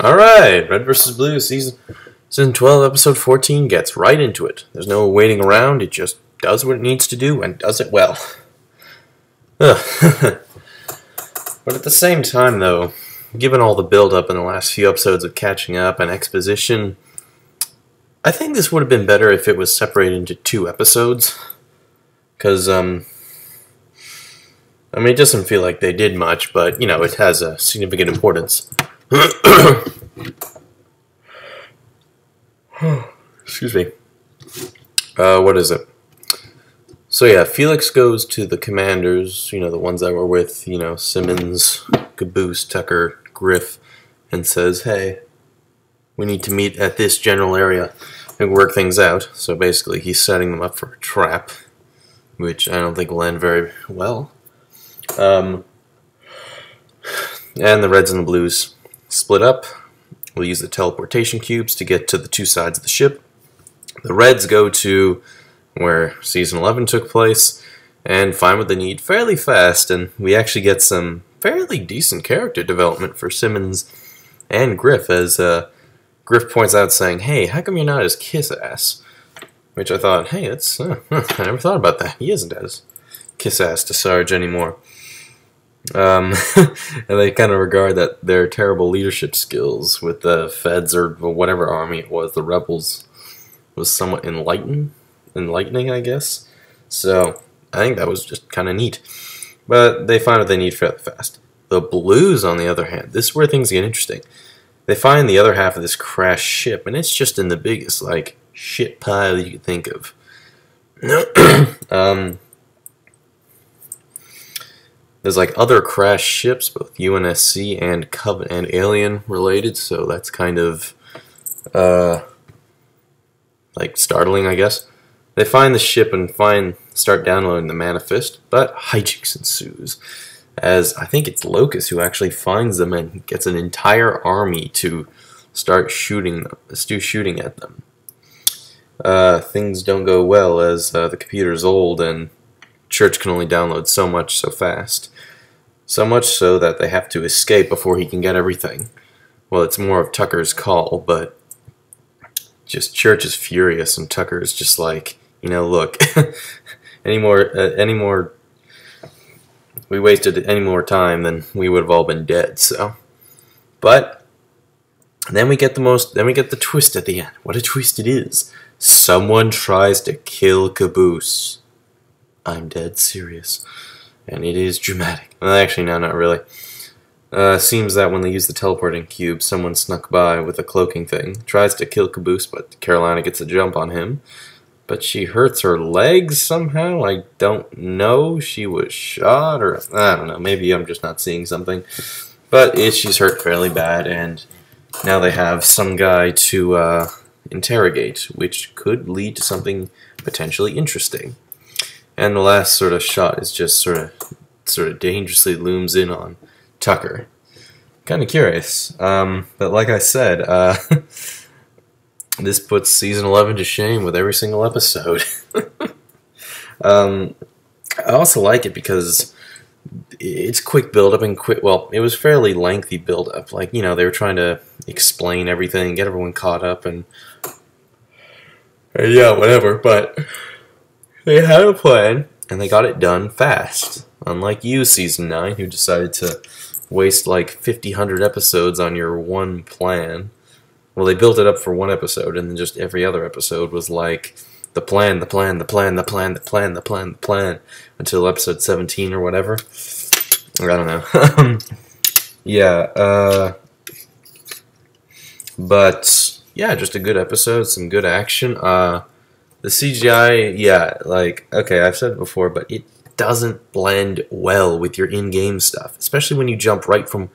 Alright, Red vs. Blue, season 12, episode 14 gets right into it. There's no waiting around, it just does what it needs to do, and does it well. Ugh. But at the same time, though, given all the build-up in the last few episodes of catching up and exposition, I think this would have been better if it was separated into 2 episodes. Because, I mean, it doesn't feel like they did much, but, you know, it has a significant importance. Excuse me. What is it? So yeah, Felix goes to the commanders, you know, the ones that were with, you know, Simmons, Caboose, Tucker, Griff, and says, hey, we need to meet at this general area and work things out. So basically he's setting them up for a trap, which I don't think will end very well. And the Reds and the Blues split up. We'll use the teleportation cubes to get to the 2 sides of the ship. The Reds go to where Season 11 took place and find what they need fairly fast, and we actually get some fairly decent character development for Simmons and Griff, as Griff points out saying, hey, how come you're not as kiss-ass? Which I thought, hey, that's I never thought about that. He isn't as kiss-ass to Sarge anymore. And they kind of regard that their terrible leadership skills with the Feds or whatever army it was, the rebels, was somewhat enlightening, I guess. So I think that was just kind of neat. But they find what they need fairly fast. The Blues, on the other hand, this is where things get interesting. They find the other half of this crashed ship, and it's just in the biggest, like, shit pile you could think of. There's like other crashed ships, both UNSC and Covenant and Alien related, so that's kind of like startling, I guess. They find the ship and start downloading the manifest, but hijinks ensues, as I think it's Locust who actually finds them and gets an entire army to start shooting at them. Things don't go well, as the computer's old and Church can only download so much so fast. So much so that they have to escape before he can get everything. Well, it's more of Tucker's call, but just Church is furious, and Tucker is just like, you know, look, we wasted any more time, then we would have all been dead. So, but then we get the twist at the end. What a twist it is! Someone tries to kill Caboose. I'm dead serious. And it is dramatic. Well, actually, no, not really. Seems that when they use the teleporting cube, someone snuck by with a cloaking thing, tries to kill Caboose, but Carolina gets a jump on him. But she hurts her legs somehow? I don't know. She was shot, or I don't know. Maybe I'm just not seeing something. But she's hurt fairly bad, and now they have some guy to interrogate, which could lead to something potentially interesting. And the last sort of shot is just sort of dangerously looms in on Tucker. Kind of curious. But like I said, this puts Season 11 to shame with every single episode. I also like it because it's quick build-up and well, it was fairly lengthy build-up. Like, you know, they were trying to explain everything, get everyone caught up, and yeah, whatever, but they had a plan, and they got it done fast. Unlike you, Season 9, who decided to waste like 100 episodes on your one plan. Well, they built it up for one episode, and then just every other episode was like the plan, until episode 17 or whatever. I don't know. Yeah, but yeah, just a good episode, some good action. The CGI, yeah, like, okay, I've said it before, but it doesn't blend well with your in-game stuff, especially when you jump right from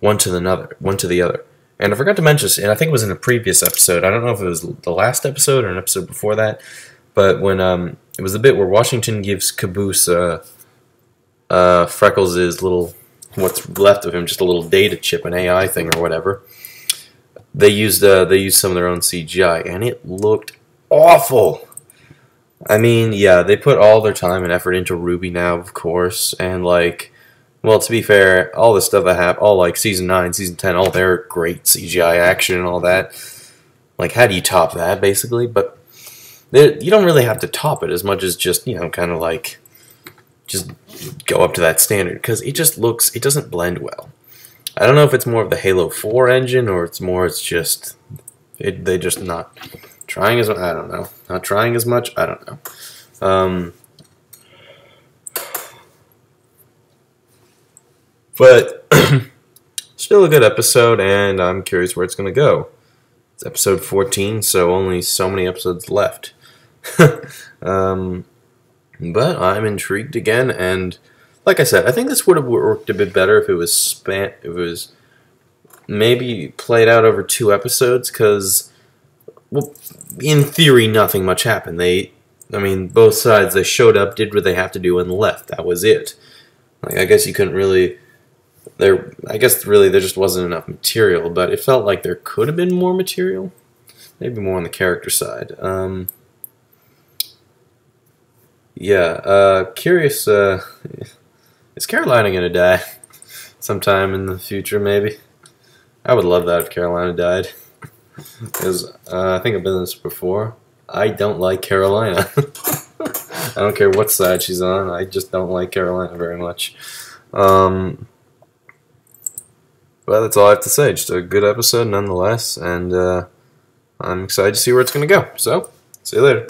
one to the other. And I forgot to mention this, and I think it was in a previous episode. I don't know if it was the last episode or an episode before that, but when it was the bit where Washington gives Caboose Freckles' little, what's left of him, just a little data chip, an AI thing or whatever. They used some of their own CGI, and it looked awful. I mean, yeah, they put all their time and effort into Ruby now, of course, and like Well, to be fair, all the stuff that happened, all like season 9, season 10, all their great CGI action and all that. Like, how do you top that, basically? But you don't really have to top it as much as just, you know, kind of like just go up to that standard, because it just looks, it doesn't blend well. I don't know if it's more of the Halo 4 engine or it's just they just not trying as much. I don't know. Not trying as much. I don't know. But still a good episode, and I'm curious where it's going to go. It's episode 14, so only so many episodes left. But I'm intrigued again, and like I said, I think this would have worked a bit better if it was maybe played out over 2 episodes, because, well, in theory, nothing much happened. I mean, both sides, they showed up, did what they have to do, and left. That was it. Like, I guess you couldn't really... I guess really there just wasn't enough material, but it felt like there could have been more material. Maybe more on the character side. Curious, is Carolina gonna die? Sometime in the future, maybe? I would love that if Carolina died. Because, I think I've been this before. I don't like Carolina. I don't care what side she's on, I just don't like Carolina very much. But that's all I have to say. Just a good episode nonetheless, and I'm excited to see where it's going to go. So, see you later.